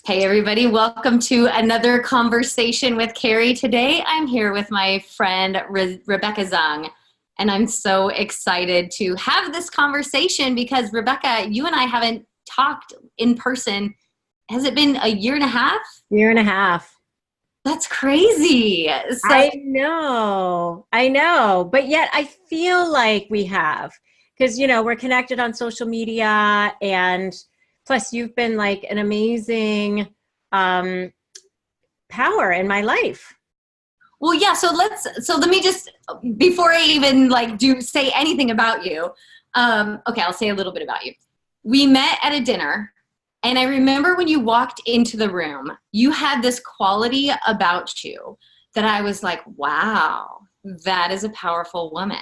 Hey everybody, welcome to another conversation with Carrie. Today I'm here with my friend Rebecca Zung, and I'm so excited to have this conversation because Rebecca, you and I haven't talked in person. Has it been a year and a half? Year and a half. That's crazy. So I know, but yet I feel like we have, because, we're connected on social media, and plus you've been like an amazing power in my life. well, yeah, so let me just, before I even say anything about you, okay, I'll say a little bit about you. We met at a dinner. And I remember when you walked into the room, you had this quality about you that I was like, wow, that is a powerful woman.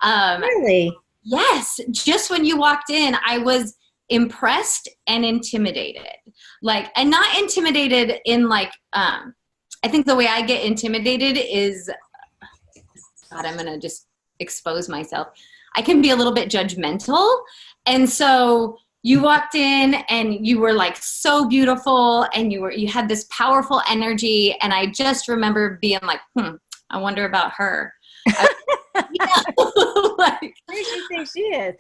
Really? Yes, just when you walked in, I was impressed and intimidated. And not intimidated in I think the way I get intimidated is, God, I'm going to just expose myself. I can be a little bit judgmental. And so you walked in and you were like so beautiful and you had this powerful energy. And I just remember being like, I wonder about her. Who does she think she is?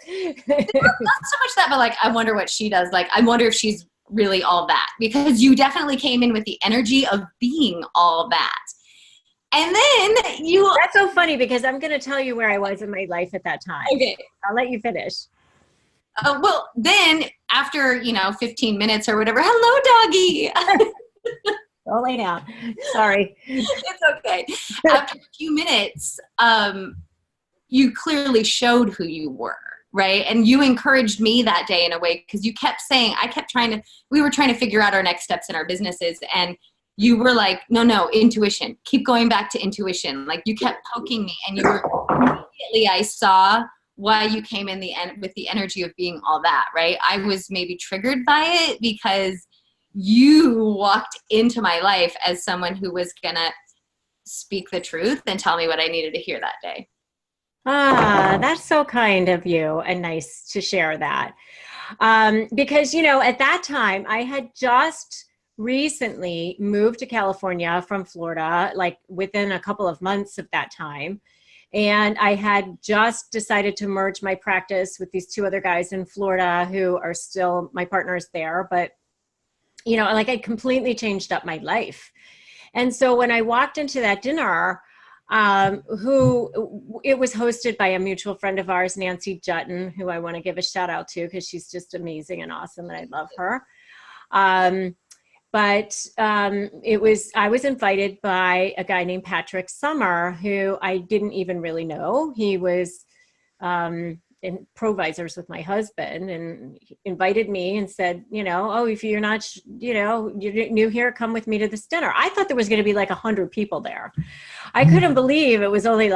Not so much that, but I wonder what she does. I wonder if she's really all that, because you definitely came in with the energy of being all that. And then That's so funny because I'm going to tell you where I was in my life at that time. Okay. I'll let you finish. Well, then after, 15 minutes or whatever, hello, doggy. Go lay down. Sorry. It's okay. After a few minutes, you clearly showed who you were, right? And you encouraged me that day in a way, because you kept saying, we were trying to figure out our next steps in our businesses. And you were like, no, intuition. Keep going back to intuition. You kept poking me, and immediately I saw why you came in with the energy of being all that, right? I was maybe triggered by it because you walked into my life as someone who was gonna speak the truth and tell me what I needed to hear that day. That's so kind of you and nice to share that. Because, at that time I had just recently moved to California from Florida, within a couple of months of that time. And I had just decided to merge my practice with these two other guys in Florida who are still my partners there. But, I completely changed up my life. And so when I walked into that dinner, it was hosted by a mutual friend of ours, Nancy Juetten, who I want to give a shout out to because she's just amazing and awesome, and I love her. I was invited by a guy named Patrick Summer, who I didn't even really know. He was in Provisors with my husband, and he invited me and said, if you're not, you're new here, come with me to this dinner. I thought there was going to be 100 people there. I couldn't believe it was only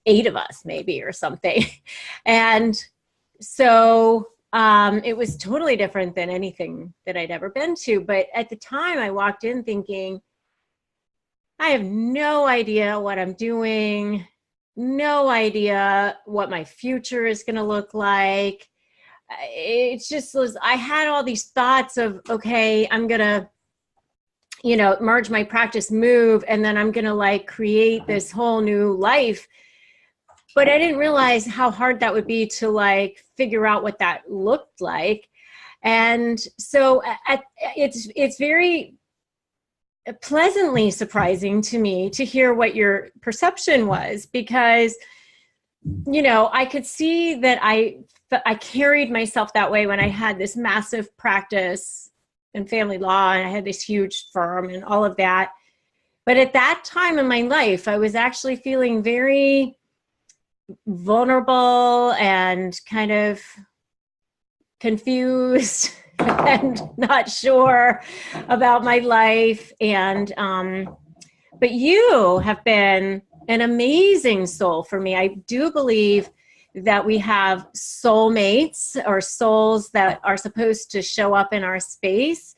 8 of us maybe or something. And so it was totally different than anything that I'd ever been to. But at the time I walked in thinking, I have no idea what I'm doing, no idea what my future is going to look like. It just was, I had all these thoughts of, okay, I'm going to, merge my practice, move, and then I'm going to create this whole new life. But I didn't realize how hard that would be to figure out what that looked like. And so it's very pleasantly surprising to me to hear what your perception was, because, I could see that I carried myself that way when I had this massive practice in family law, and I had this huge firm and all of that. But at that time in my life, I was actually feeling very vulnerable and kind of confused and not sure about my life. And but you have been an amazing soul for me. I do believe that we have soulmates, or souls that are supposed to show up in our space,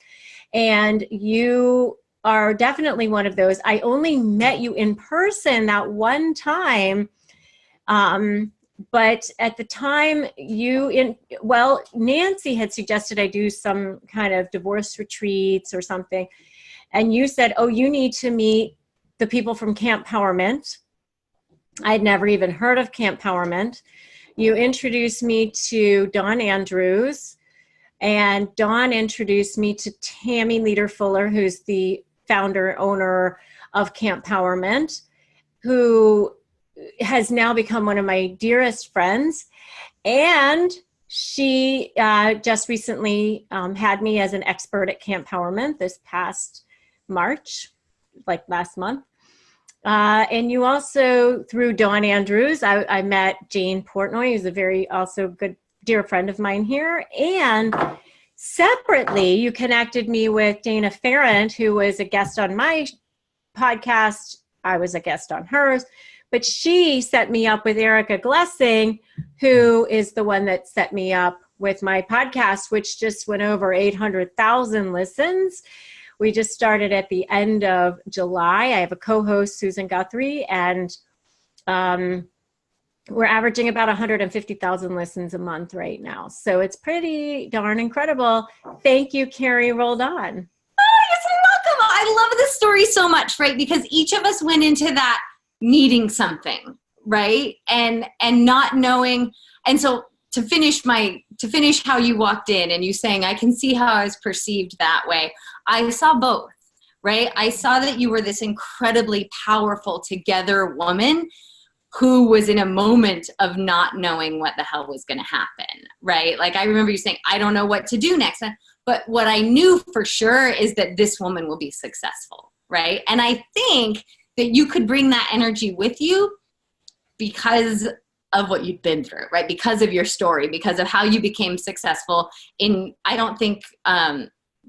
and you are definitely one of those. I only met you in person that one time but at the time Nancy had suggested I do some kind of divorce retreats or something. And you said, oh, you need to meet the people from Camp Powerment. I'd never even heard of Camp Powerment. You introduced me to Dawn Andrews, and Dawn introduced me to Tammy Leader-Fuller, who's the founder, owner of Camp Powerment, who has now become one of my dearest friends. And she just recently had me as an expert at Camp Powerment this past March, like last month. And you also, through Dawn Andrews, I met Jane Portnoy, who's a very also good dear friend of mine here. And separately, you connected me with Dana Ferrand, who was a guest on my podcast. I was a guest on hers. But she set me up with Erica Glessing, who is the one that set me up with my podcast, which just went over 800,000 listens. We just started at the end of July. I have a co-host, Susan Guthrie, and we're averaging about 150,000 listens a month right now. So it's pretty darn incredible. Thank you, Carrie Roldan. Oh, you're so welcome. I love this story so much, right? Because each of us went into that needing something, right? And not knowing. And so to finish how you walked in and you saying, I can see how I was perceived that way. I saw both, right? I saw that you were this incredibly powerful together woman who was in a moment of not knowing what the hell was going to happen, right? Like I remember you saying, I don't know what to do next. But what I knew for sure is that this woman will be successful, right? And I think that you could bring that energy with you because of what you've been through, right? Because of your story, because of how you became successful in, I don't think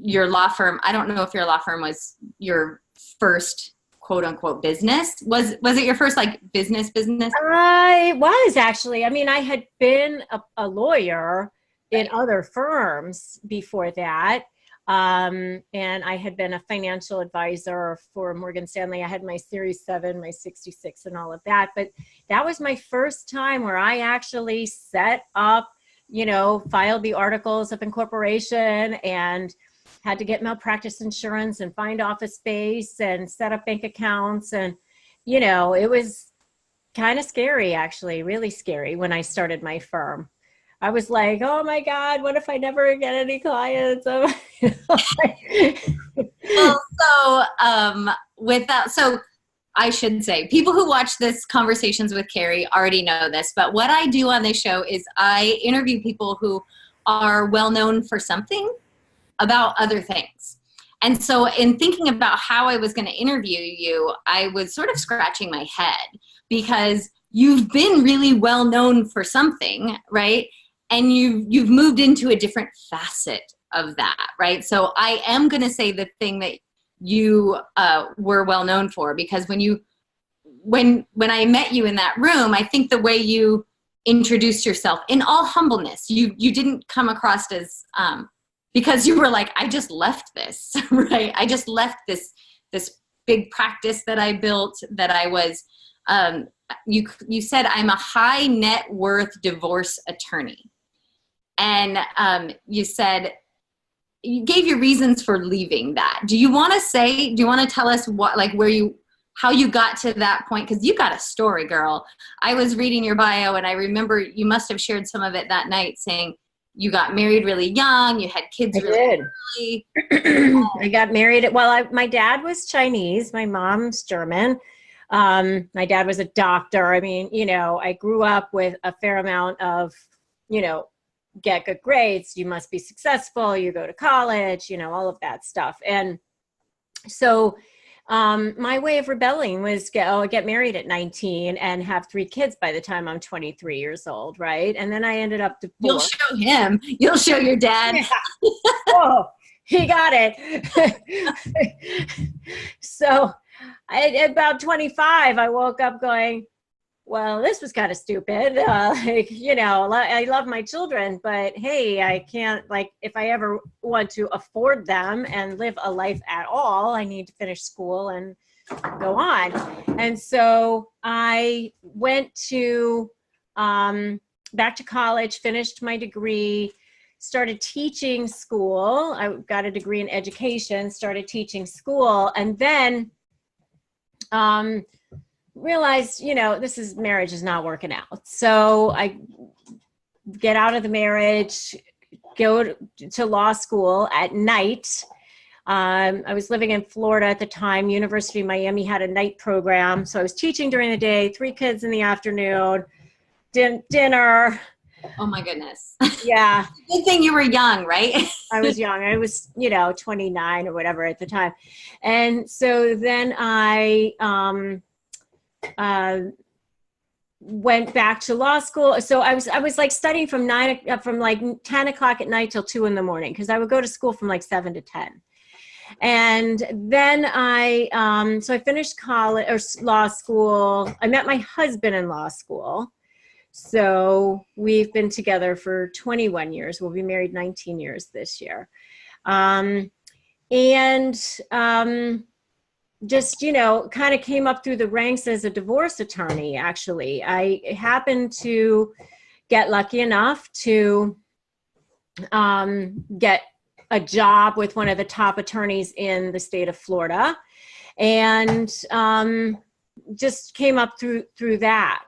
your law firm, I don't know if your law firm was your first quote unquote business. Was it your first like business? It was actually. I mean, I had been a lawyer in other firms before that. And I had been a financial advisor for Morgan Stanley. I had my Series 7, my 66 and all of that. But that was my first time where I actually set up, filed the articles of incorporation and had to get malpractice insurance and find office space and set up bank accounts. And, it was kind of scary, actually, really scary when I started my firm. I was like, oh my God, what if I never get any clients? So I should say, people who watch this Conversations with Carrie already know this, but what I do on this show is I interview people who are well known for something about other things. And so in thinking about how I was going to interview you, I was sort of scratching my head because you've been really well known for something, right? And you've moved into a different facet of that, right? So I am going to say the thing that you were well known for, because when I met you in that room, I think the way you introduced yourself in all humbleness, you didn't come across as because you were like, I just left this, right? I just left this big practice that I built, that I was. You said I'm a high net worth divorce attorney. And you said, you gave your reasons for leaving that. Do you want to tell us how you got to that point? Because you got a story, girl. I was reading your bio and I remember you must have shared some of it that night, saying you got married really young, you had kids really early. I got married. My dad was Chinese, my mom's German. My dad was a doctor. I mean, I grew up with a fair amount of, get good grades, you must be successful, you go to college, all of that stuff. And so my way of rebelling was get married at 19 and have 3 kids by the time I'm 23 years old, right? And then I ended up divorced. You'll show him. You'll show your dad. Yeah. Oh, he got it. So at about 25, I woke up going, well, this was kind of stupid. I love my children, but hey, I can't, if I ever want to afford them and live a life at all, I need to finish school and go on. And so I went to back to college, finished my degree, started teaching school. I got a degree in education, started teaching school, and then realized, marriage is not working out. So I get out of the marriage, go to law school at night. I was living in Florida at the time. University of Miami had a night program. So I was teaching during the day, 3 kids in the afternoon, dinner. Oh my goodness. Yeah. Good thing you were young, right? I was young. I was, 29 or whatever at the time. And so then I went back to law school. So I was like studying from like 10 o'clock at night till 2 in the morning, because I would go to school from like 7 to 10. And then so I finished college or law school. I met my husband in law school. So we've been together for 21 years. We'll be married 19 years this year. Just, kind of came up through the ranks as a divorce attorney, actually. I happened to get lucky enough to get a job with one of the top attorneys in the state of Florida, and just came up through that.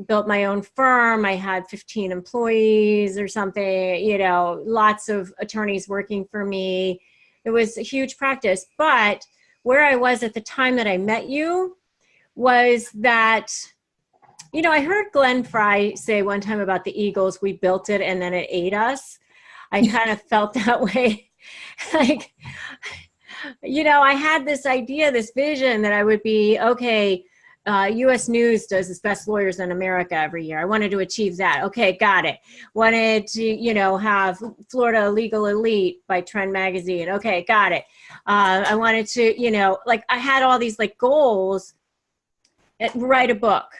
Built my own firm. I had 15 employees or something, lots of attorneys working for me. It was a huge practice. But where I was at the time that I met you was that, I heard Glenn Fry say one time about the Eagles, we built it and then it ate us. I kind of felt that way. Like, I had this idea, this vision that I would be, okay, U.S. News does its best lawyers in America every year. I wanted to achieve that. Okay, got it. Wanted to, have Florida Legal Elite by Trend Magazine. Okay, got it. I wanted to, I had all these like goals. Write a book,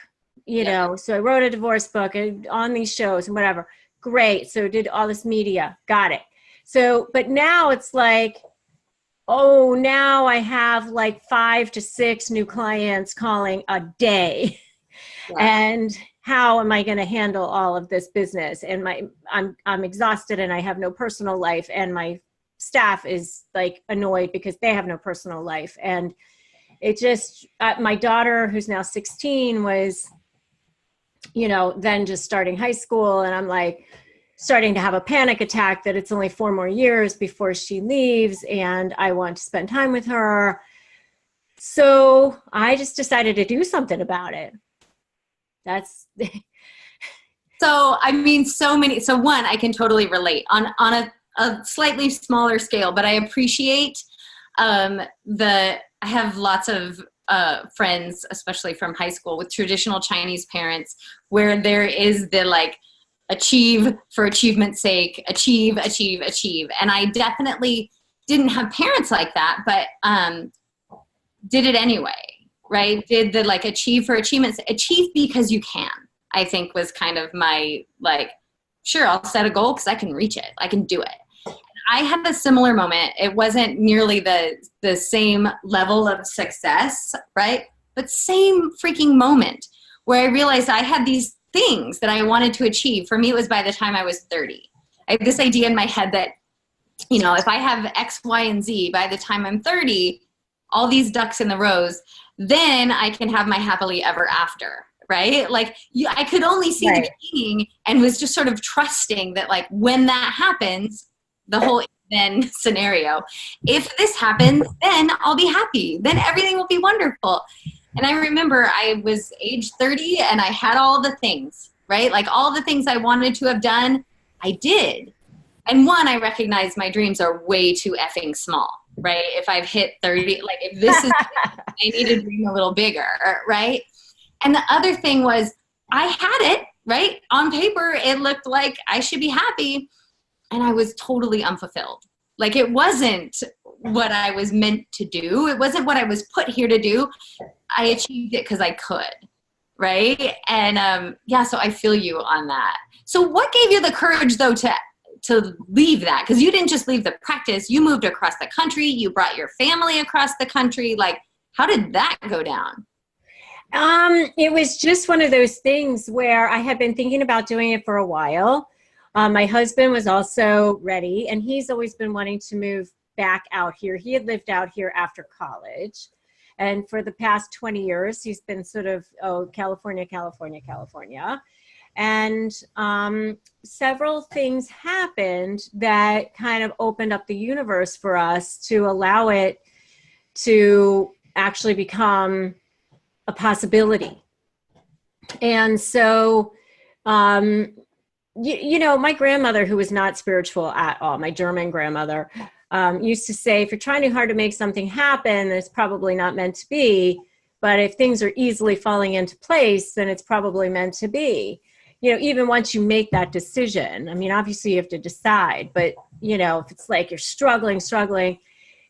So I wrote a divorce book on these shows and whatever. Great. So did all this media. Got it. So, but now it's like, oh, now I have like 5 to 6 new clients calling a day. Yeah. And how am I going to handle all of this business? And I'm exhausted and I have no personal life, and my staff is like annoyed because they have no personal life. And it just, my daughter, who's now 16, was, then just starting high school, and I'm like, starting to have a panic attack that it's only 4 more years before she leaves and I want to spend time with her. So I just decided to do something about it. That's so, so one, I can totally relate on a slightly smaller scale, but I appreciate I have lots of friends, especially from high school, with traditional Chinese parents, where there is the like, achieve for achievement's sake, achieve. And I definitely didn't have parents like that, but did it anyway, right? Did the like achieve for achievement's achieve because you can, I think was kind of my like, sure, I'll set a goal because I can reach it. I can do it. I had a similar moment. It wasn't nearly the same level of success, right? But same freaking moment where I realized I had these things that I wanted to achieve. For me, it was by the time I was 30. I have this idea in my head that, if I have X, Y, and Z by the time I'm 30, all these ducks in the rows, then I can have my happily ever after, right? Like I could only see the beginning and was just sort of trusting that like when that happens, the whole then scenario, if this happens, then I'll be happy. Then everything will be wonderful. And I remember I was age 30 and I had all the things, right? Like all the things I wanted to have done, I did. And one, I recognize my dreams are way too effing small, right? If I've hit 30, like if this is, I need to dream a little bigger, right? And the other thing was I had it, right? On paper, it looked like I should be happy. And I was totally unfulfilled. Like it wasn't what I was meant to do. It wasn't what I was put here to do. I achieved it because I could, right? And so I feel you on that. So what gave you the courage though to leave that? Because you didn't just leave the practice. You moved across the country. You brought your family across the country. Like how did that go down? It was just one of those things where I had been thinking about doing it for a while. My husband was also ready, and he's always been wanting to move back out here. He had lived out here after college. And for the past 20 years, he's been sort of, California, California, California. And several things happened that kind of opened up the universe for us to allow it to actually become a possibility. And so, you know, my grandmother, who was not spiritual at all, my German grandmother, used to say, if you're trying too hard to make something happen, it's probably not meant to be. But if things are easily falling into place, then it's probably meant to be. You know, even once you make that decision, I mean, obviously you have to decide, but you know, if it's like you're struggling.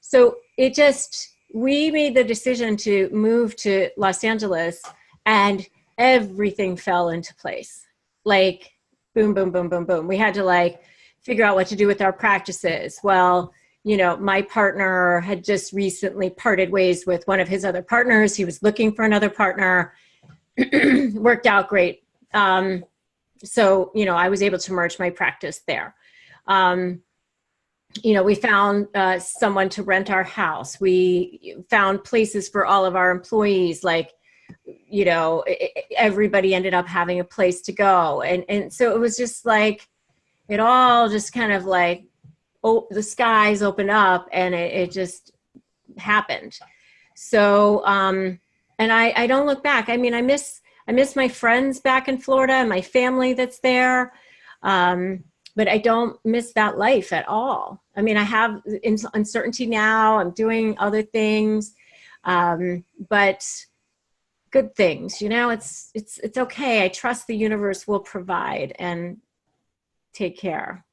So it just, we made the decision to move to Los Angeles and everything fell into place. Like boom, boom, boom, boom, boom. We had to like figure out what to do with our practices. Well, you know, my partner had just recently parted ways with one of his other partners. He was looking for another partner. Worked out great. So, you know, I was able to merge my practice there. You know, we found someone to rent our house. We found places for all of our employees. Like, you know, everybody ended up having a place to go. And so it was just like, it all just kind of like, the skies opened up and it just happened. So, and I don't look back. I mean, I miss my friends back in Florida and my family that's there. But I don't miss that life at all. I mean, I have uncertainty now. I'm doing other things, but good things, you know, it's okay. I trust the universe will provide and take care.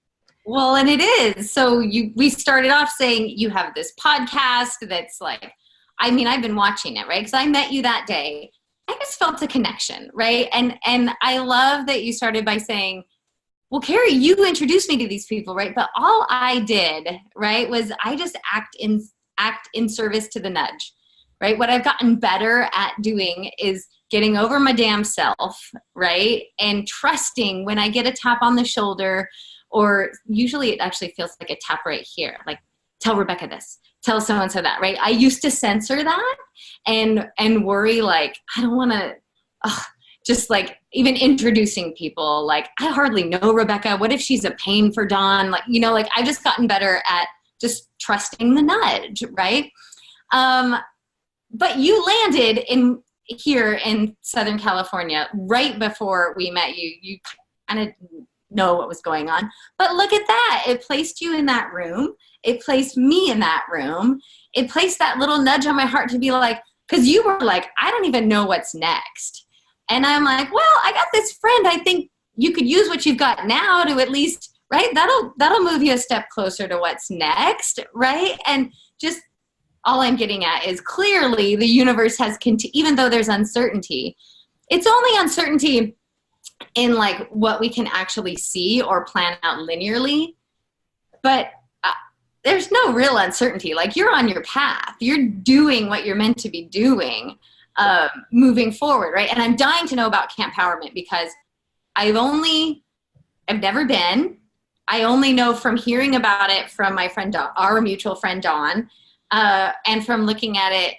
Well, and it is. So we started off saying you have this podcast that's like, I mean, I've been watching it, right? Because I met you that day. I just felt a connection, right? And I love that you started by saying, well, Carrie, you introduced me to these people, right? But all I did, right, was I just act in service to the nudge, right? What I've gotten better at doing is getting over my damn self, right? And trusting when I get a tap on the shoulder, or usually it actually feels like a tap right here, like tell Rebecca this, tell so-and-so that, right? I used to censor that and worry like, I don't want to, just like even introducing people, like I hardly know Rebecca. What if she's a pain for Dawn? Like, you know, like I've just gotten better at just trusting the nudge, right? But you landed here in Southern California right before we met you. You kind of know what was going on. But look at that. It placed you in that room. It placed me in that room. It placed that little nudge on my heart to be like, because you were like, I don't even know what's next. And I'm like, well, I got this friend. I think you could use what you've got now to at least, right? That'll move you a step closer to what's next, right? And just all I'm getting at is clearly the universe has, even though there's uncertainty, it's only uncertainty in like what we can actually see or plan out linearly. But there's no real uncertainty. Like you're on your path. You're doing what you're meant to be doing. Moving forward, right? And I'm dying to know about Camp Empowerment because I've never been. I only know from hearing about it from my friend, our mutual friend, Dawn, and from looking at it,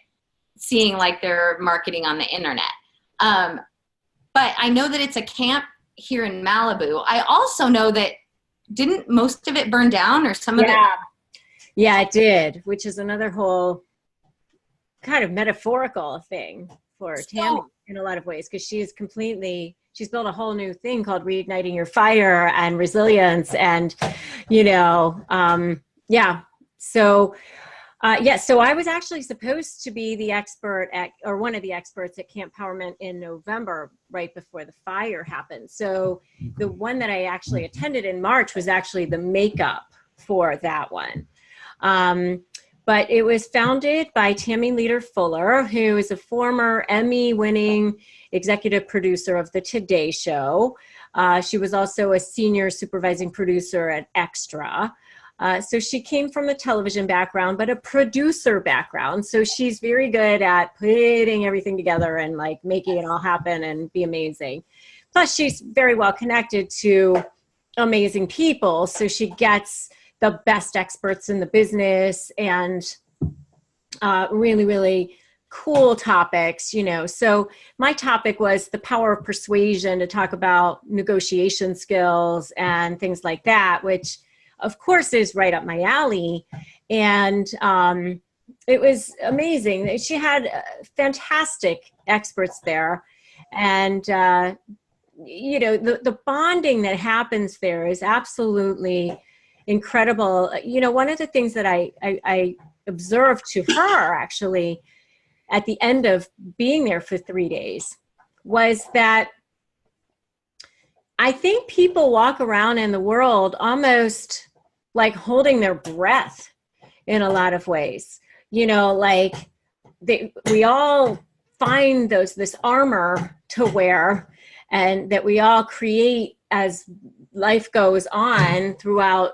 seeing like their marketing on the internet. But I know that it's a camp here in Malibu. I also know that didn't most of it burn down or some of it? Yeah, it did, which is another whole kind of metaphorical thing for Tammy in a lot of ways, because she's built a whole new thing called Reigniting Your Fire and Resilience. And, you know, So I was actually supposed to be the expert or one of the experts at Camp Empowerment in November, right before the fire happened. So the one that I actually attended in March was actually the makeup for that one. But it was founded by Tammy Leader Fuller, who is a former Emmy-winning executive producer of The Today Show. She was also a senior supervising producer at Extra. So she came from a television background, but a producer background. So she's very good at putting everything together and like making it all happen and be amazing. Plus she's very well connected to amazing people. So she gets the best experts in the business and really, really cool topics, you know. So my topic was the power of persuasion, to talk about negotiation skills and things like that, which of course is right up my alley. And it was amazing. She had fantastic experts there. And, you know, the bonding that happens there is absolutely incredible. You know, one of the things that I observed to her actually at the end of being there for 3 days was that I think people walk around in the world almost like holding their breath in a lot of ways. You know, like we all find this armor to wear, and that we all create as life goes on throughout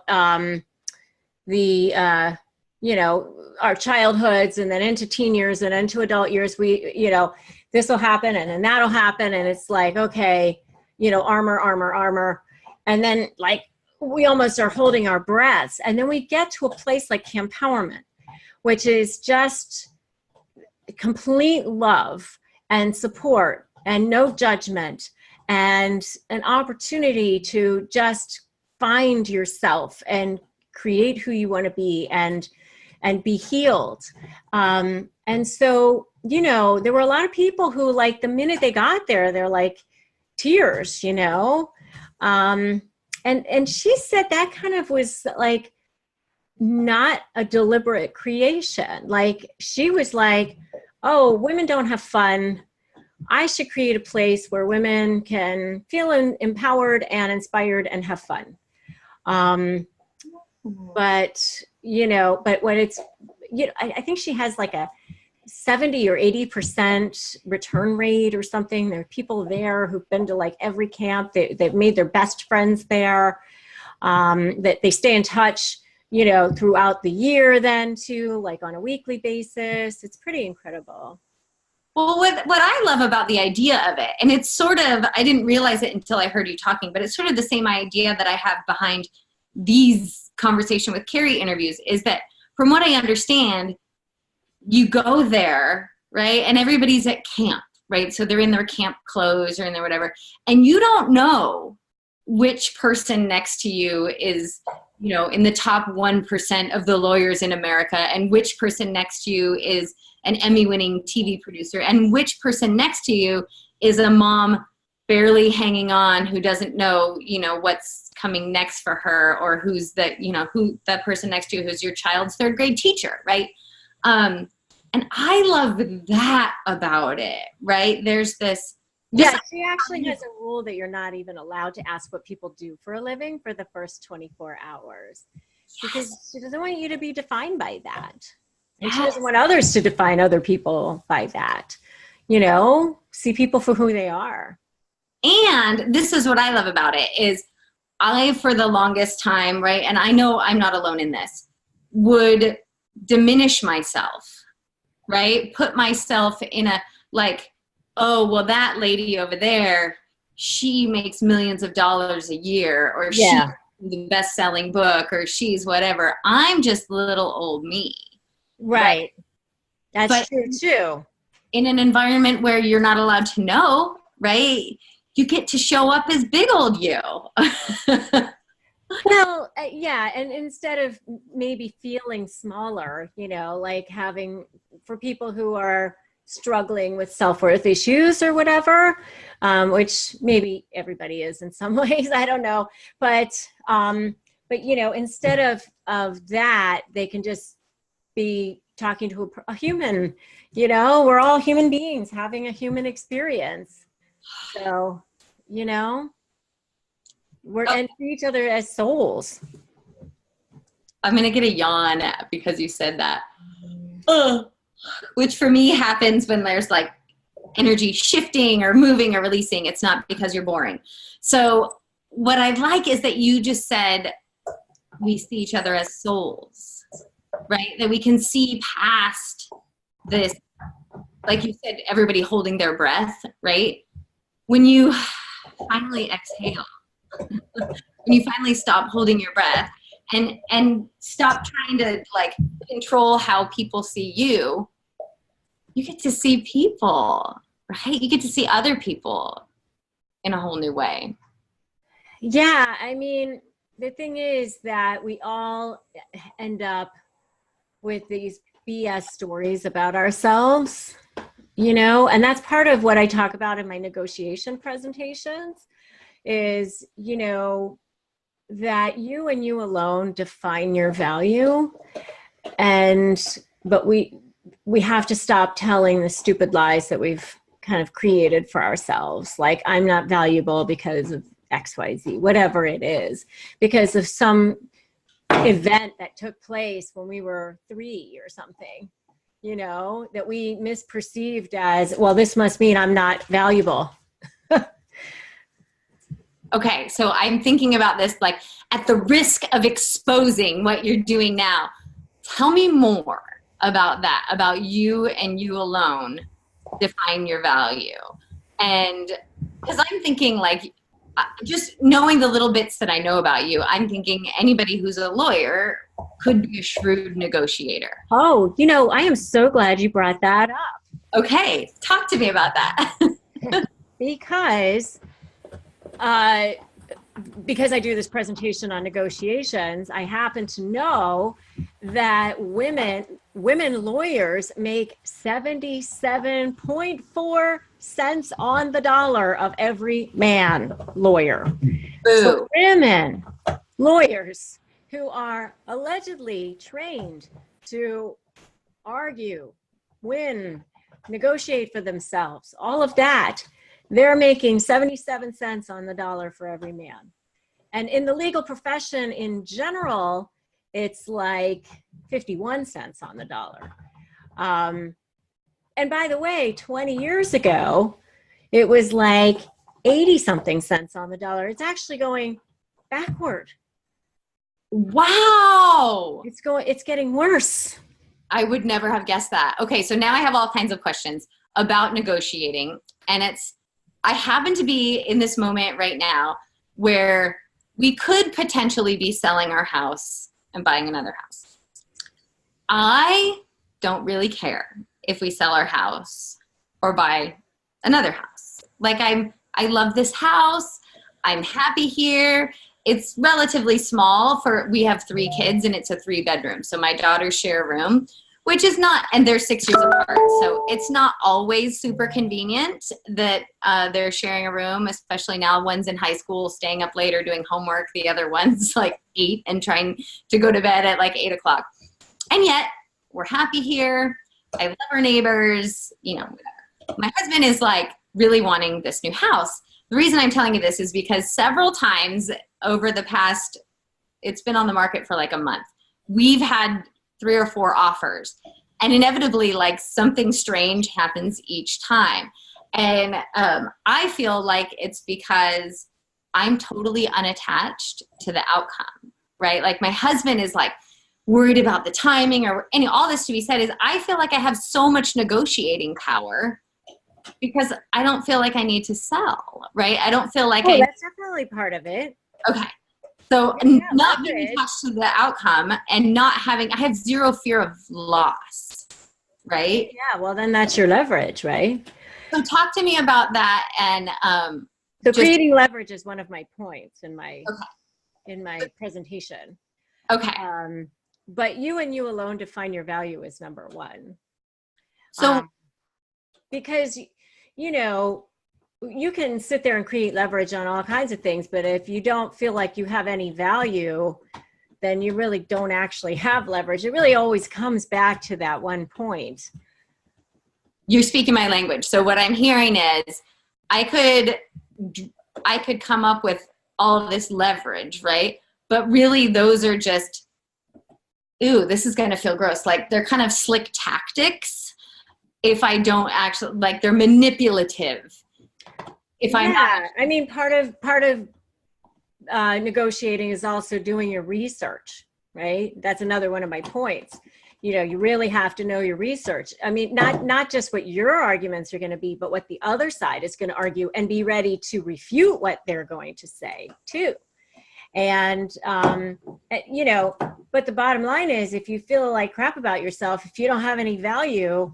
you know, our childhoods and then into teen years and into adult years. We, you know, this will happen and then that'll happen. And it's like, okay, you know, armor. And then like, we almost are holding our breaths. And then we get to a place like empowerment, which is just complete love and support and no judgment and an opportunity to just find yourself and create who you want to be and be healed. And so, you know, there were a lot of people who, like, the minute they got there, they're like tears, you know? And she said that kind of was like not a deliberate creation. Like, she was like, oh, women don't have fun. I should create a place where women can feel empowered and inspired and have fun. But, you know, but when it's, you know, I think she has like a 70 or 80% return rate or something. There are people there who've been to like every camp. They've made their best friends there, that they stay in touch, you know, throughout the year then too, like on a weekly basis. It's pretty incredible. Well, what I love about the idea of it, and it's sort of, I didn't realize it until I heard you talking, but it's sort of the same idea that I have behind these conversation with Carrie interviews, is that from what I understand, you go there, right? And everybody's at camp, right? So they're in their camp clothes or in their whatever. And you don't know which person next to you is, you know, in the top 1% of the lawyers in America, and which person next to you is an Emmy-winning TV producer, and which person next to you is a mom barely hanging on who doesn't know, you know, what's coming next for her, or who's that, you know, who that person next to you who's your child's third grade teacher, right? And I love that about it, right? There's this. Yeah, she actually has a rule that you're not even allowed to ask what people do for a living for the first 24 hours. Yes. Because she doesn't want you to be defined by that. And she doesn't want others to define other people by that. You know, see people for who they are. And this is what I love about it, is I, for the longest time, right, and I know I'm not alone in this, would diminish myself, right? Put myself in a, like, oh, well, that lady over there, she makes millions of dollars a year, or she's the best-selling book, or she's whatever. I'm just little old me. Right. That's true, too. In an environment where you're not allowed to know, right, you get to show up as big old you. Well, yeah. And instead of maybe feeling smaller, you know, like having, for people who are struggling with self-worth issues or whatever, which maybe everybody is in some ways, I don't know. But you know, instead of that, they can just be talking to a human, you know, we're all human beings having a human experience. So, you know, we're and see each other as souls. I'm going to get a yawn because you said that. Which for me happens when there's like energy shifting or moving or releasing. It's not because you're boring. So what I like is that you just said, we see each other as souls, right? That we can see past this, like you said, everybody holding their breath, right? When you finally exhale, when you finally stop holding your breath and stop trying to like control how people see you, you get to see people, right? You get to see other people in a whole new way. Yeah, I mean, the thing is that we all end up with these BS stories about ourselves, you know, and that's part of what I talk about in my negotiation presentations is, you know, that you and you alone define your value. But we have to stop telling the stupid lies that we've kind of created for ourselves. Like, I'm not valuable because of XYZ, whatever it is, because of some event that took place when we were 3 or something, you know, that we misperceived as, well, this must mean I'm not valuable. Okay, so I'm thinking about this, like, at the risk of exposing what you're doing now, tell me more about that, about you and you alone define your value. And because I'm thinking, like, just knowing the little bits that I know about you, I'm thinking anybody who's a lawyer could be a shrewd negotiator. Oh, you know, I am so glad you brought that up. Okay, talk to me about that. Because I do this presentation on negotiations, I happen to know that women lawyers make 77.4 cents on the dollar of every man lawyer. Boo. So women lawyers who are allegedly trained to argue, win, negotiate for themselves, all of that, they're making 77 cents on the dollar for every man. And in the legal profession in general, it's like 51 cents on the dollar. And by the way, 20 years ago, it was like 80 something cents on the dollar. It's actually going backward. Wow. It's getting worse. I would never have guessed that. Okay, so now I have all kinds of questions about negotiating. And I happen to be in this moment right now where we could potentially be selling our house and buying another house. I don't really care if we sell our house or buy another house. Like, I love this house. I'm happy here. It's relatively small we have 3 kids and it's a 3-bedroom. So my daughters share a room, which is not, and they're 6 years apart. So it's not always super convenient that they're sharing a room, especially now. One's in high school, staying up later doing homework. The other one's like 8 and trying to go to bed at like 8 o'clock. And yet we're happy here. I love our neighbors, you know, whatever. My husband is like really wanting this new house. The reason I'm telling you this is because several times over the past, it's been on the market for like a month, we've had 3 or 4 offers, and inevitably like something strange happens each time. And I feel like it's because I'm totally unattached to the outcome, right? Like, my husband is like worried about the timing, or all this to be said is I feel like I have so much negotiating power because I don't feel like I need to sell, right? I don't feel like that's definitely part of it. Okay. So not being attached to the outcome and I have zero fear of loss, right? Yeah, well, then that's your leverage, right? So talk to me about that. And so creating leverage is one of my points in my presentation. Okay. But you and you alone define your value as number 1. So because, you know, you can sit there and create leverage on all kinds of things, but if you don't feel like you have any value, then you really don't actually have leverage. It really always comes back to that one point. You're speaking my language. So what I'm hearing is I could come up with all of this leverage, right? But really those are just, ooh, this is going to feel gross. Like, they're kind of slick tactics. If I don't actually, like, they're manipulative. If I'm not, I mean, part of negotiating is also doing your research, right? That's another one of my points. You know, you really have to know your research. I mean, not just what your arguments are going to be, but what the other side is going to argue, and be ready to refute what they're going to say too. And, you know, but the bottom line is, if you feel like crap about yourself, if you don't have any value,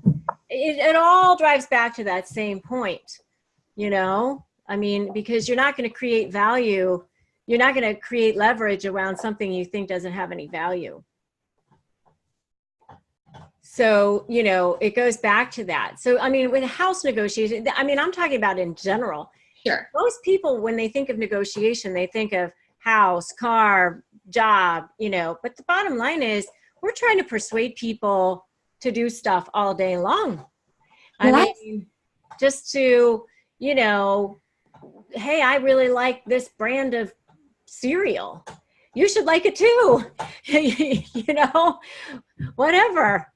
it all drives back to that same point, you know? I mean, because you're not going to create value. You're not going to create leverage around something you think doesn't have any value. So, you know, it goes back to that. So, I mean, with house negotiation, I mean, I'm talking about in general. Sure. Most people, when they think of negotiation, they think of house, car, job, you know, but the bottom line is, we're trying to persuade people to do stuff all day long. I mean, just to, you know, hey, I really like this brand of cereal. You should like it too. You know, whatever.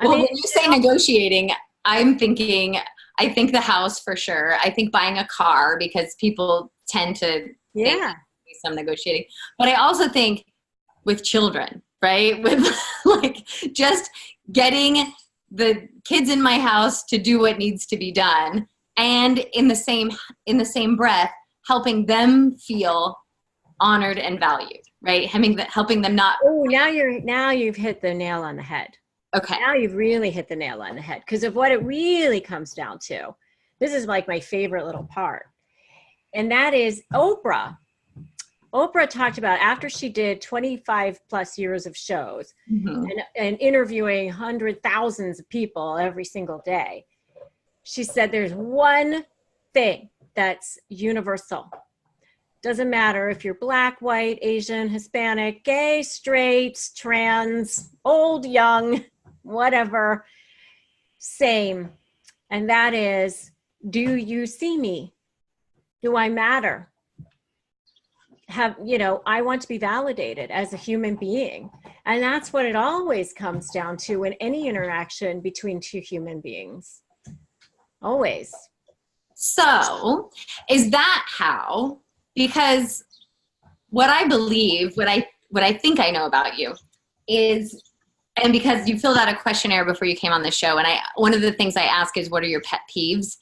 Well, when you say negotiating, I'm thinking, I think the house for sure. I think buying a car, because people tend to think some negotiating. But I also think with children, right? With like just getting the kids in my house to do what needs to be done, and in the same breath, helping them feel honored and valued, right? Helping them not. Oh, now you've hit the nail on the head. Okay. Now you've really hit the nail on the head, because of what it really comes down to. This is like my favorite little part. And that is Oprah. Oprah talked about, after she did 25 plus years of shows and interviewing thousands of people every single day, she said there's one thing that's universal. Doesn't matter if you're Black, white, Asian, Hispanic, gay, straight, trans, old, young, whatever, same. And that is, do you see me? Do I matter? I want to be validated as a human being. And that's what it always comes down to in any interaction between two human beings. Always. So is that how, because what I believe, what I think I know about you is, and because you filled out a questionnaire before you came on the show, and one of the things I ask is, what are your pet peeves?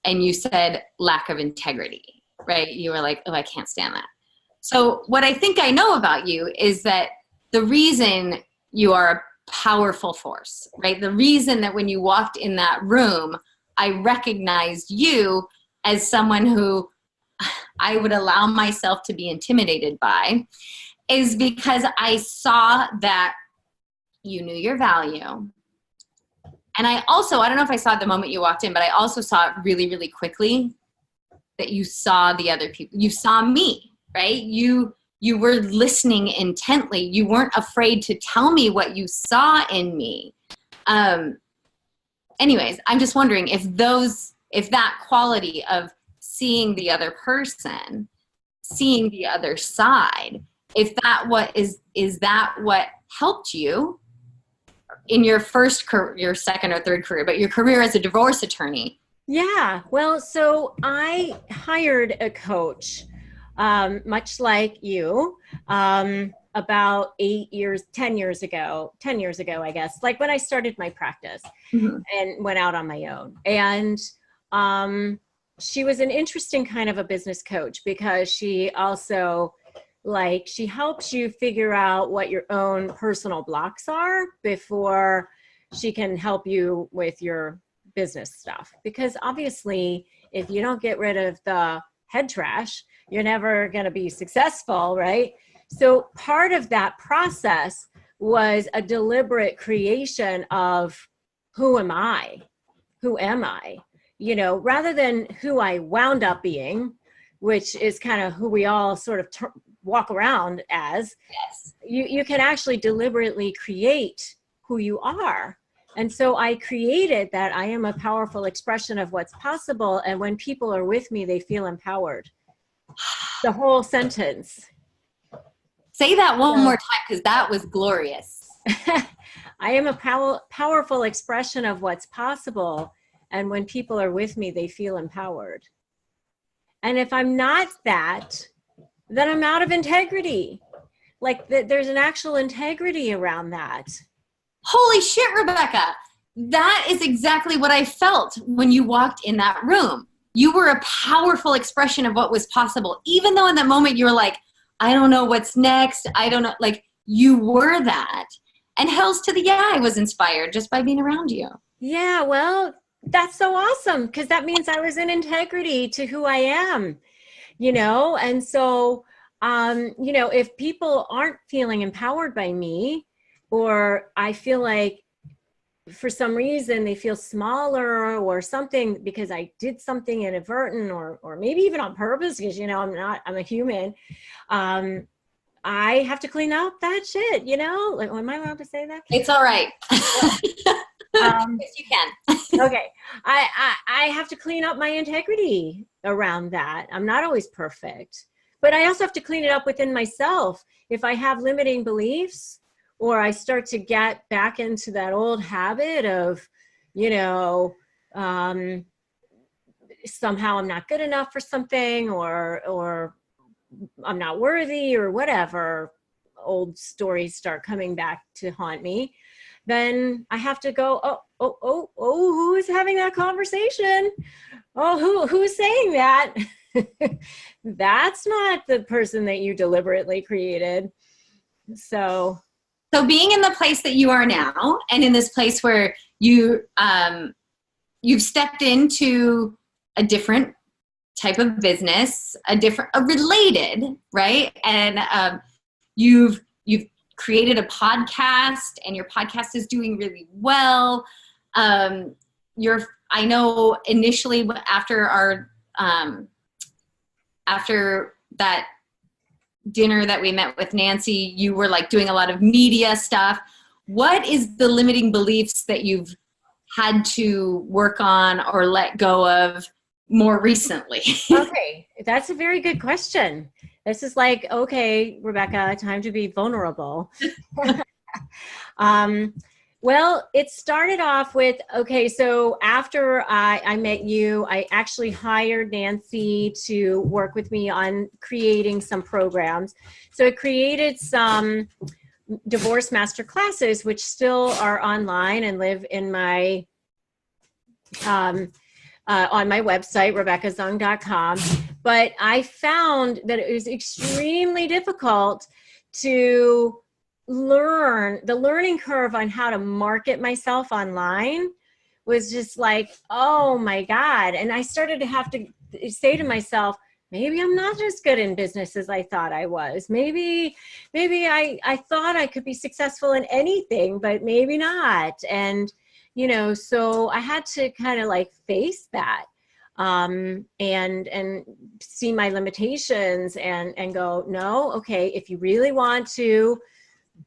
And you said lack of integrity, right? You were like, oh, I can't stand that. So what I think I know about you is that the reason you are a powerful force, right? The reason that when you walked in that room, I recognized you as someone who I would allow myself to be intimidated by, is because I saw that you knew your value. And I don't know if I saw it the moment you walked in, but I also saw it really, really quickly, that you saw the other people. You saw me, right? You were listening intently. You weren't afraid to tell me what you saw in me. Anyways, I'm just wondering if that quality of seeing the other person, seeing the other side, is that what helped you in your second or third career, but your career as a divorce attorney? Yeah. Well, so I hired a coach, much like you, about 10 years ago, I guess, like when I started my practice and went out on my own. And she was an interesting kind of a business coach, because she also, she helps you figure out what your own personal blocks are before she can help you with your business stuff. Because obviously, if you don't get rid of the head trash, you're never going to be successful, right? So part of that process was a deliberate creation of, who am I? Who am I? You know, rather than who I wound up being, which is kind of who we all sort of walk around as. Yes. You can actually deliberately create who you are. And so I created that I am a powerful expression of what's possible. And when people are with me, they feel empowered. The whole sentence. Say that one more time, because that was glorious. I am a powerful expression of what's possible. And when people are with me, they feel empowered. And if I'm not that, then I'm out of integrity. Like there's an actual integrity around that. Holy shit, Rebecca. That is exactly what I felt when you walked in that room. You were a powerful expression of what was possible. Even though in that moment you were like, I don't know what's next. I don't know. Like, you were that. And hells to the yeah, I was inspired just by being around you. Yeah, well, that's so awesome, because that means I was in integrity to who I am, and so if people aren't feeling empowered by me, or I feel like for some reason they feel smaller or something because I did something inadvertent or maybe even on purpose, because I'm a human, I have to clean up that shit, like, am I allowed to say that? It's all right. Yes, you can. Okay. I have to clean up my integrity around that. I'm not always perfect, but I also have to clean it up within myself. If I have limiting beliefs, or I start to get back into that old habit of, somehow I'm not good enough for something, or I'm not worthy, or whatever old stories start coming back to haunt me, then I have to go, oh, who is having that conversation? Oh, who's saying that? That's not the person that you deliberately created. So being in the place that you are now, and in this place where you've stepped into a different type of business, a related, right? And you've created a podcast, and your podcast is doing really well. I know initially after that dinner that we met with Nancy, you were like doing a lot of media stuff. What is the limiting beliefs that you've had to work on or let go of more recently? Okay, that's a very good question. This is like, okay, Rebecca, time to be vulnerable. Well, it started off with, okay, so after I met you, I actually hired Nancy to work with me on creating some programs. So I created some divorce master classes, which still are online and live in my, on my website, RebeccaZung.com. But I found that it was extremely difficult to learn. The learning curve on how to market myself online was just like, oh my God. And I started to have to say to myself, maybe I'm not as good in business as I thought I was. Maybe I thought I could be successful in anything, but maybe not. And, so I had to kind of like face that, and see my limitations and go, no, okay, if you really want to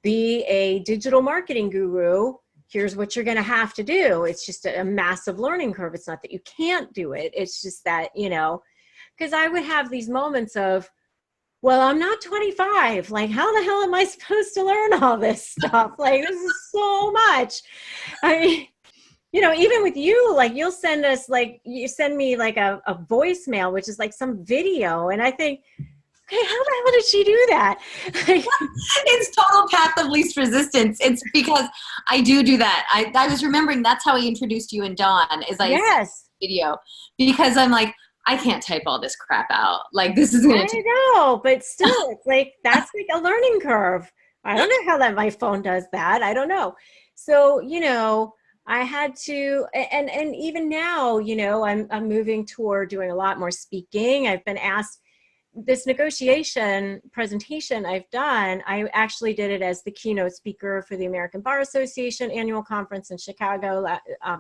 be a digital marketing guru, here's what you're going to have to do. It's just a massive learning curve. It's not that you can't do it. It's just that, because I would have these moments of, well, I'm not 25. Like, how the hell am I supposed to learn all this stuff? Like, this is so much. I mean, even with you, like, you'll send us, like, you send me like a voicemail, which is like some video. And I think, okay, how the hell did she do that? It's total path of least resistance. It's because I do that. I was remembering that's how I introduced you and Dawn, is I sent video, because I'm like, I can't type all this crap out. Like, this is going to take. I know, but still, it's like, that's like a learning curve. I don't know how that my phone does that. I don't know. So, I had to, and even now, I'm moving toward doing a lot more speaking. I've been asked, this negotiation presentation I've done, I actually did it as the keynote speaker for the American Bar Association annual conference in Chicago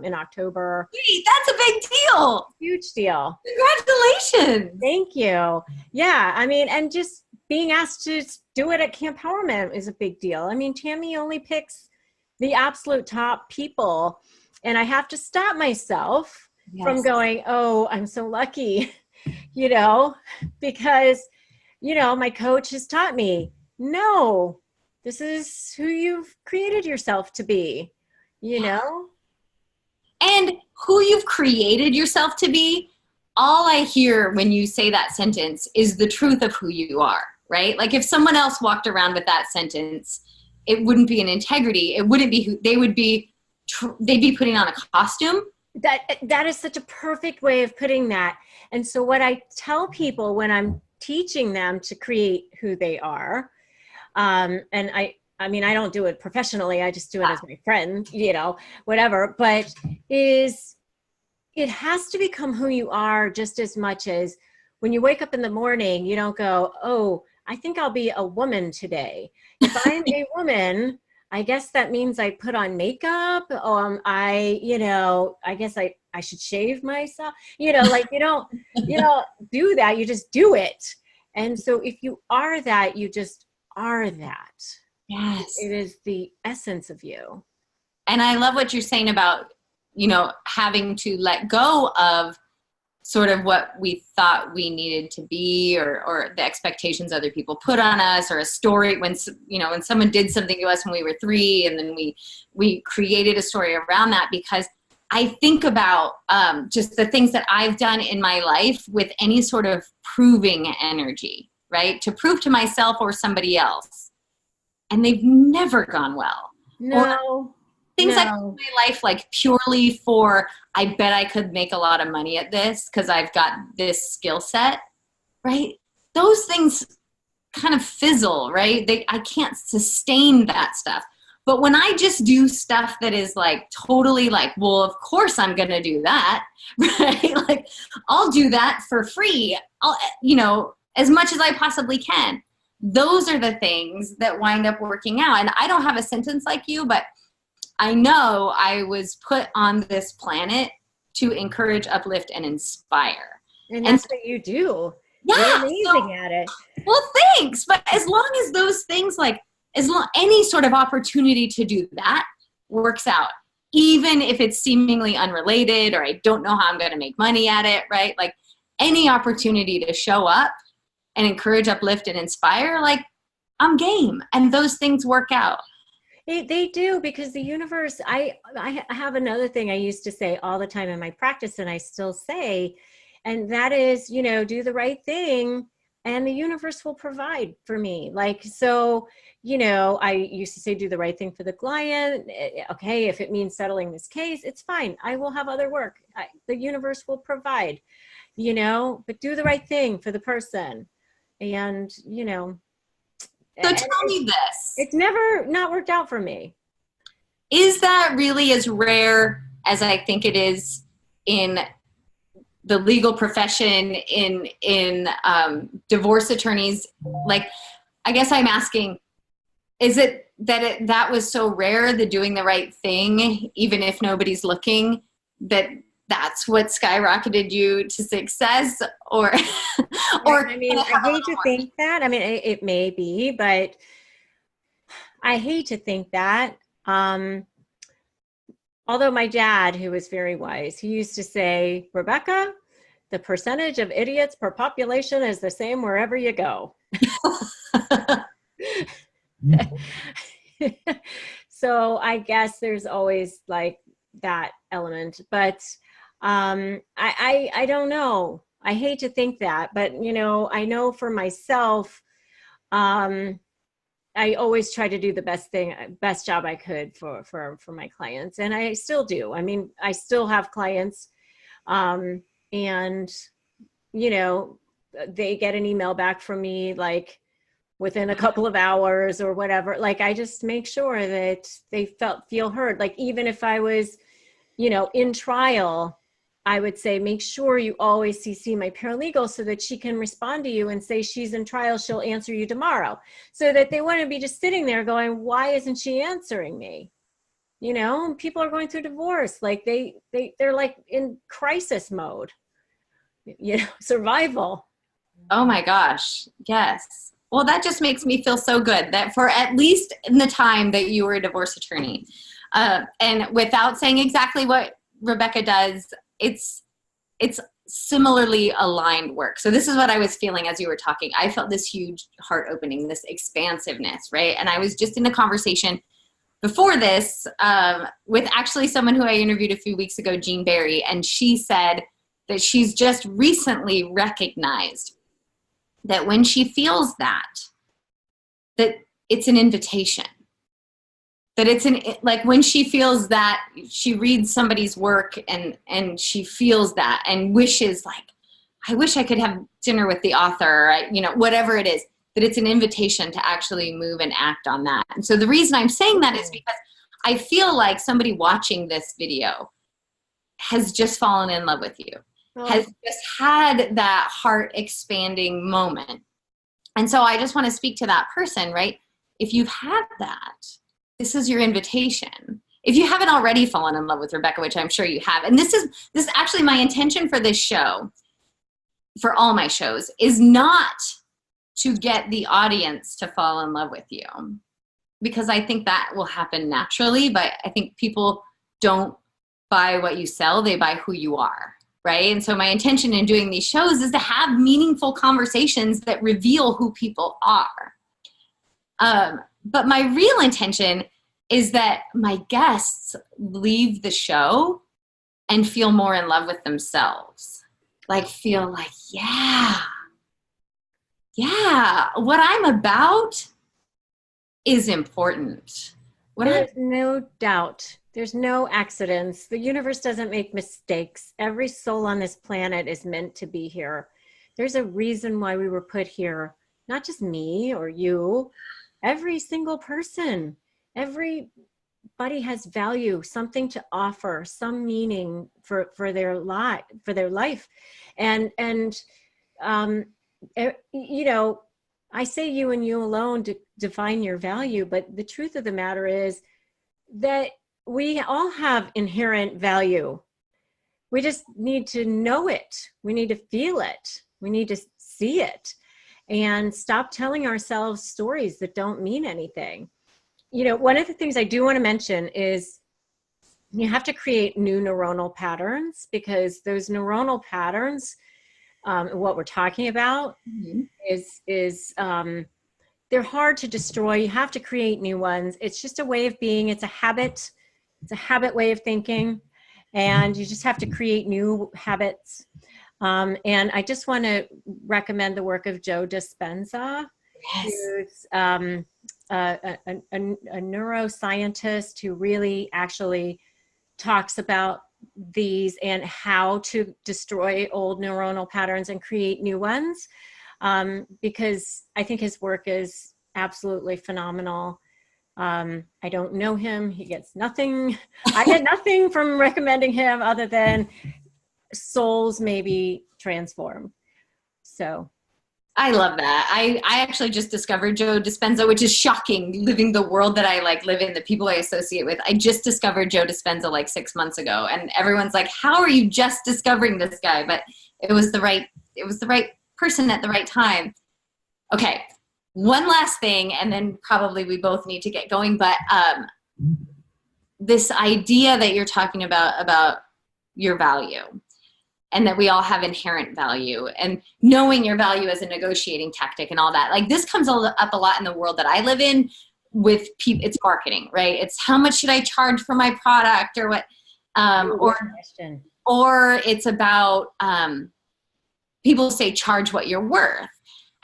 in October. Wait, that's a big deal. Huge deal. Congratulations. Thank you. Yeah, I mean, and just being asked to do it at Camp Empowerment is a big deal. I mean, Tammy only picks the absolute top people, and I have to stop myself from going, oh, I'm so lucky. Because, my coach has taught me, no, this is who you've created yourself to be, And who you've created yourself to be all I hear when you say that sentence is the truth of who you are, right? Like if someone else walked around with that sentence, it wouldn't be an integrity. It wouldn't be who they would be. They'd be putting on a costume. That is such a perfect way of putting that. And so what I tell people when I'm teaching them to create who they are, and I mean, I don't do it professionally. I just do it as my friend, you know, whatever, but is it has to become who you are just as much as when you wake up in the morning, you don't go, oh, I think I'll be a woman today. If I'm a woman, I guess that means I put on makeup. I guess I should shave myself, you know, like you don't do that. You just do it. And so if you are that, you just are that. Yes. It is the essence of you. And I love what you're saying about, you know, having to let go of sort of what we thought we needed to be, or the expectations other people put on us, or a story when someone did something to us when we were 3, and then we created a story around that. Because I think about just the things that I've done in my life with any sort of proving energy, right? To prove to myself or somebody else. And they've never gone well. No. Things I've done in my life, like purely for, I bet I could make a lot of money at this because I've got this skill set, right? Those things kind of fizzle, right? I can't sustain that stuff. But when I just do stuff that is like totally like, well, of course I'm going to do that, right? Like I'll do that for free, as much as I possibly can. Those are the things that wind up working out. And I don't have a sentence like you, but I know I was put on this planet to encourage, uplift, and inspire. And that's what you do. Yeah, you're amazing at it. Well, thanks. But as long as those things, like any sort of opportunity to do that works out, even if it's seemingly unrelated or I don't know how I'm going to make money at it, right? Like any opportunity to show up and encourage, uplift, and inspire, like I'm game. And those things work out. They do, because the universe, I have another thing I used to say all the time in my practice, and I still say, and that is, do the right thing and the universe will provide for me. Like, so, I used to say, do the right thing for the client. Okay, if it means settling this case, it's fine. I will have other work. The universe will provide, but do the right thing for the person. And, so tell me this. It's never not worked out for me. Is that really as rare as I think it is in the legal profession, in divorce attorneys? Like, I guess I'm asking, is it that was so rare, the doing the right thing, even if nobody's looking, that's what skyrocketed you to success? Or I mean, I hate to think that. I mean, it may be, but I hate to think that. Although my dad, who was very wise, he used to say, Rebecca, the percentage of idiots per population is the same wherever you go. So I guess there's always like that element, but I don't know. I hate to think that, but I know for myself, I always try to do the best job I could for my clients. And I still do. I mean, I still have clients, and they get an email back from me, like within a couple of hours or whatever. Like, I just make sure that they feel heard. Like, even if I was, in trial, I would say, make sure you always CC my paralegal so that she can respond to you and say she's in trial, she'll answer you tomorrow. So that they want to be just sitting there going, why isn't she answering me? People are going through divorce. Like they're like in crisis mode, survival. Oh my gosh. Yes. Well, that just makes me feel so good that for at least in the time that you were a divorce attorney, and without saying exactly what Rebecca does, it's similarly aligned work. So this is what I was feeling as you were talking. I felt this huge heart opening, this expansiveness, right? And I was just in a conversation before this with actually someone who I interviewed a few weeks ago, Jean Berry, and she said that she's just recently recognized that when she feels that it's an invitation. That it's like when she feels that, she reads somebody's work and she feels that and wishes like, I wish I could have dinner with the author, or, whatever it is, that it's an invitation to actually move and act on that. And so the reason I'm saying that is because I feel like somebody watching this video has just fallen in love with you, has just had that heart expanding moment. And so I just want to speak to that person, right? If you've had that, this is your invitation. If you haven't already fallen in love with Rebecca, which I'm sure you have, and this is actually my intention for this show, for all my shows, is not to get the audience to fall in love with you, because I think that will happen naturally, but I think people don't buy what you sell, they buy who you are, right? And so my intention in doing these shows is to have meaningful conversations that reveal who people are. But my real intention is that my guests leave the show and feel more in love with themselves. Like feel like, yeah, what I'm about is important. There's no doubt. There's no accidents. The universe doesn't make mistakes. Every soul on this planet is meant to be here. There's a reason why we were put here. Not just me or you. Every single person, everybody has value, something to offer, some meaning for their life. And I say you and you alone to define your value, but the truth of the matter is that we all have inherent value. We just need to know it. We need to feel it. We need to see it. And stop telling ourselves stories that don't mean anything. One of the things I do want to mention is you have to create new neuronal patterns, because those neuronal patterns, what we're talking about, is they're hard to destroy. You have to create new ones. It's just a way of being. It's a habit. It's a habit way of thinking. And you just have to create new habits. And I just want to recommend the work of Joe Dispenza, who's a neuroscientist who really actually talks about these and how to destroy old neuronal patterns and create new ones, because I think his work is absolutely phenomenal. I don't know him. He gets nothing. I get nothing from recommending him other than souls may be transformed. So I love that. I actually just discovered Joe Dispenza, which is shocking, living the world that I live in, the people I associate with. I just discovered Joe Dispenza 6 months ago, and everyone's like, how are you just discovering this guy? But it was the right person at the right time. Okay, one last thing, and then probably we both need to get going, but this idea that you're talking about your value, and that we all have inherent value, and knowing your value as a negotiating tactic and all that. This comes up a lot in the world that I live in with people. It's marketing, right? It's how much should I charge for my product, or what, or it's about, people say, charge what you're worth.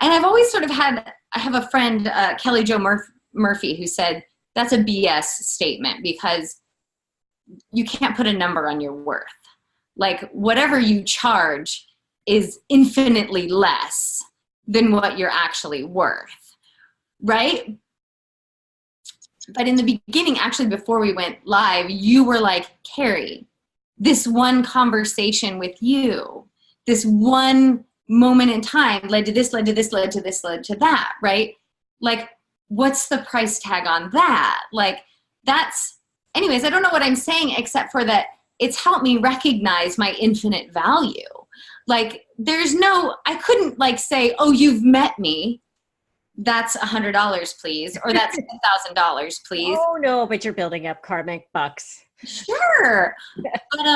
And I've always I have a friend, Kelly Jo Murphy, who said, that's a BS statement, because you can't put a number on your worth. Whatever you charge is infinitely less than what you're actually worth, right? But in the beginning, actually before we went live, you were like, Carrie, this one conversation with you, this one moment in time led to this, led to this, led to this, led to that, right? What's the price tag on that? Anyways, I don't know what I'm saying, except for that it's helped me recognize my infinite value. I couldn't say, oh, you've met me. That's $100, please. Or that's $1,000, please. Oh no, but you're building up karmic bucks. Sure. But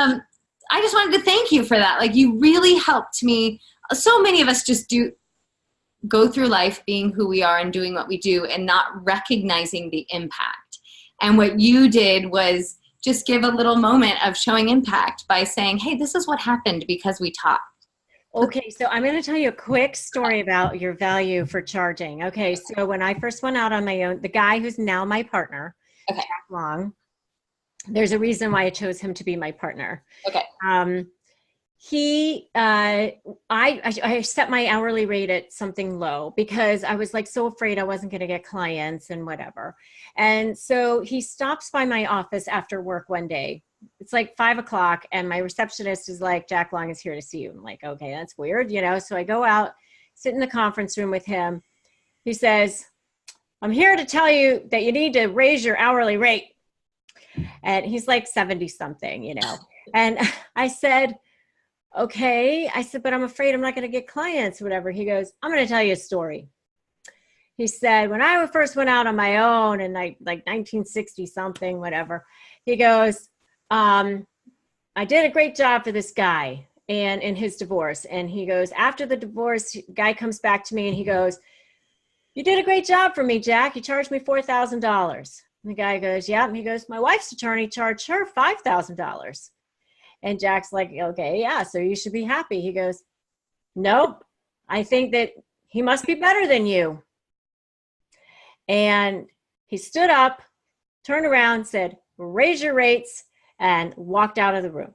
I just wanted to thank you for that. You really helped me. So many of us just go through life being who we are and doing what we do and not recognizing the impact. And what you did was just give a little moment of showing impact by saying, hey, this is what happened because we talked. Okay, so I'm going to tell you a quick story about your value for charging. Okay, so when I first went out on my own, the guy who's now my partner, Okay. Jack Long, there's a reason why I chose him to be my partner. Okay. I set my hourly rate at something low because I was like so afraid I wasn't going to get clients and whatever. And so he stops by my office after work one day. It's like 5 o'clock and my receptionist is like, Jack Long is here to see you. I'm like, okay, that's weird. So I go out, sit in the conference room with him. He says, I'm here to tell you that you need to raise your hourly rate. And he's like 70 something, and I said, okay. I said, but I'm afraid I'm not going to get clients, whatever. He goes, I'm going to tell you a story. He said, when I first went out on my own in like 1960 something, whatever, he goes, I did a great job for this guy and in his divorce. And he goes, after the divorce, guy comes back to me and he goes, you did a great job for me, Jack. You charged me $4,000. And the guy goes, yeah. And he goes, my wife's attorney charged her $5,000. And Jack's like, okay, yeah, so you should be happy. He goes, nope, I think that he must be better than you. And he stood up, turned around, said, raise your rates, and walked out of the room.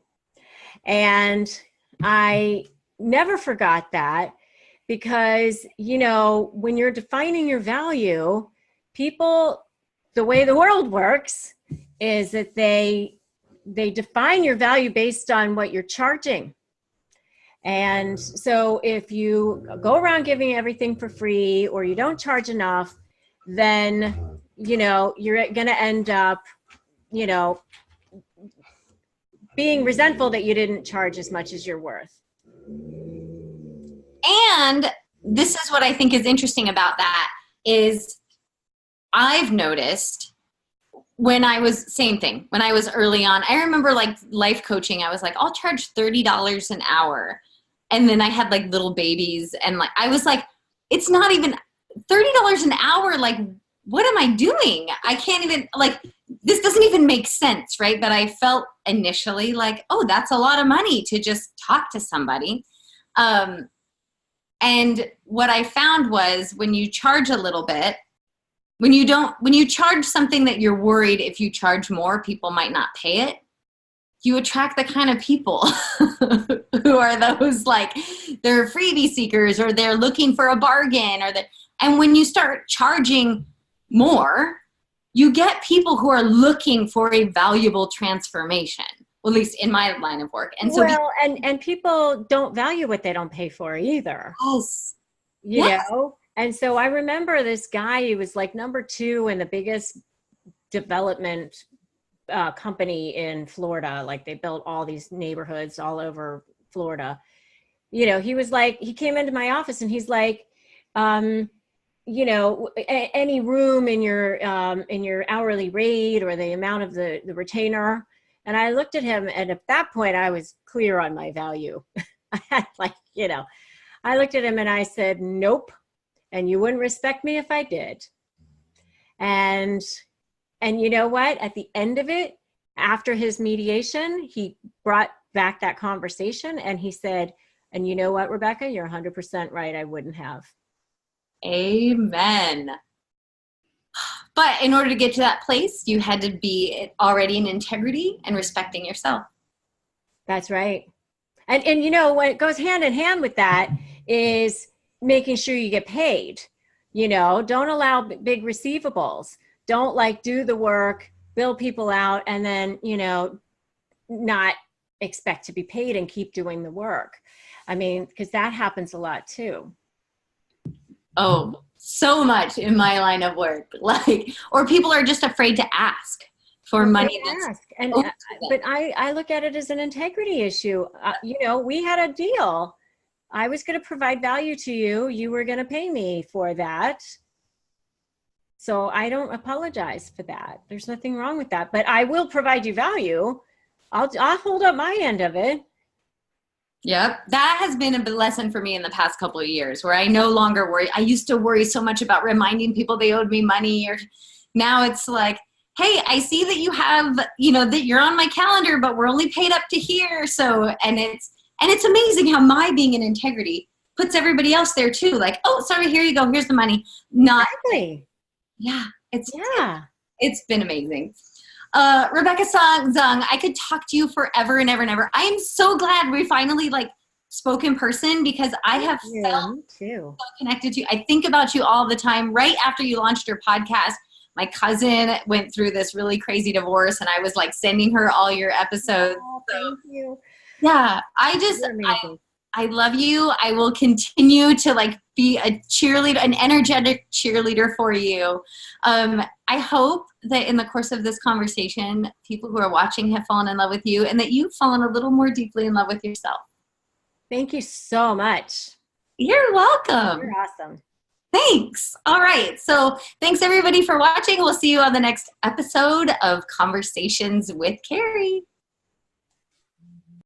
And I never forgot that because, when you're defining your value, people, the way the world works is that they define your value based on what you're charging. And so if you go around giving everything for free or you don't charge enough, then, you're going to end up, being resentful that you didn't charge as much as you're worth. And this is what I think is interesting about that is I've noticed when I was early on, I remember like life coaching, I was like, I'll charge $30 an hour. And then I had like little babies and like, I was like, it's not even $30 an hour. Like, what am I doing? I can't even this doesn't even make sense. Right. But I felt initially like, oh, that's a lot of money to just talk to somebody. And what I found was when you charge a little bit, when you charge something that you're worried if you charge more, people might not pay it, you attract the kind of people who are those like they're freebie seekers or they're looking for a bargain and when you start charging more, you get people who are looking for a valuable transformation, well, at least in my line of work. And so and people don't value what they don't pay for either. Yes. You know? And so I remember this guy, he was like number 2 in the biggest development company in Florida. Like they built all these neighborhoods all over Florida. He was like, he came into my office and he's like, any room in your hourly rate or the amount of the retainer. And I looked at him and at that point I was clear on my value. I had I looked at him and I said, nope. And you wouldn't respect me if I did. And you know what? At the end of it, after his mediation, he brought back that conversation and he said, and you know what, Rebecca, you're 100% right. I wouldn't have. Amen. But in order to get to that place, you had to be already in integrity and respecting yourself. That's right. And what goes hand in hand with that is making sure you get paid. Don't allow big receivables. Don't do the work, bill people out, and then, not expect to be paid and keep doing the work. I mean, because that happens a lot too. Oh, so much in my line of work. Or people are just afraid to ask for money. But I look at it as an integrity issue. We had a deal. I was going to provide value to you. You were going to pay me for that. So I don't apologize for that. There's nothing wrong with that, but I will provide you value. I'll hold up my end of it. Yep. That has been a lesson for me in the past couple of years where I no longer worry. I used to worry so much about reminding people they owed me money, or now it's like, hey, I see that you have, that you're on my calendar, but we're only paid up to here. So, and it's amazing how my being in integrity puts everybody else there too. Like, oh, sorry, here you go. Here's the money. Not Exactly. Yeah. Yeah. It's been amazing. Rebecca Zung, I could talk to you forever and ever and ever. I am so glad we finally spoke in person, because I have felt so connected to you. I think about you all the time. Right after you launched your podcast, my cousin went through this really crazy divorce, and I was sending her all your episodes. Oh, thank you. Yeah, I love you. I will continue to be a cheerleader, an energetic cheerleader for you. I hope that in the course of this conversation, people who are watching have fallen in love with you, and that you've fallen a little more deeply in love with yourself. Thank you so much. You're welcome. You're awesome. Thanks. All right. So thanks everybody for watching. We'll see you on the next episode of Conversations with Carrie.